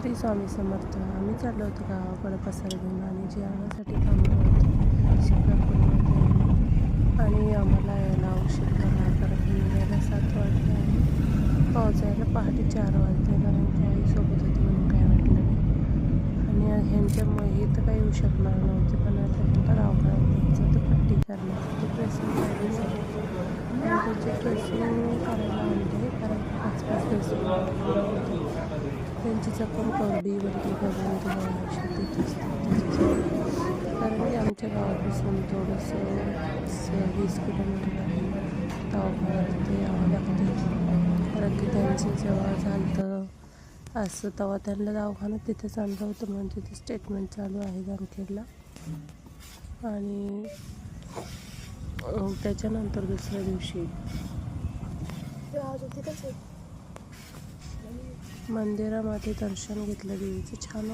श्री स्वामी समर्थ. आम्ही चाललो होतो गावाकडे पसार घेऊन आणि जेवणासाठी थांबलो होतो शिक्रापूरमध्ये. आणि आम्हाला यायला उशीर झाला, कारण निघायला 7 वाजले आणि पोहोचायला पहाटे 4 वाजले. कारण की आईसोबत होती म्हणून काय वाटलं नाही. आणि ह्यांच्यामुळे हे तर काही येऊ शकणार नव्हते, पण आता ह्यांना दवाखान्यात न्यायचं होतं पट्टी करण्यासाठी, ड्रेसिंग करण्यासाठी. आणि त्याची ड्रेसिंग करायला आणले, कारण 5-5 ड्रेसिंग होते. त्यांची जखम कोरडी वरती करून ते औषध देत असतात त्याच्यासाठी. कारण की आमच्या गावापासून थोडंसं 20 किलोमीटर आहे दवाखाना, तिथे यावं लागते. कारण की त्यांचं जेव्हा झालं असं तेव्हा त्यांना दवाखान्यात तिथेच आणलं होतं, म्हणून तिथे ट्रीटमेंट चालू आहे जामखेडला. आणि त्याच्यानंतर दुसऱ्या दिवशी मंदिरामध्ये दर्शन घेतलं देवीचं, छान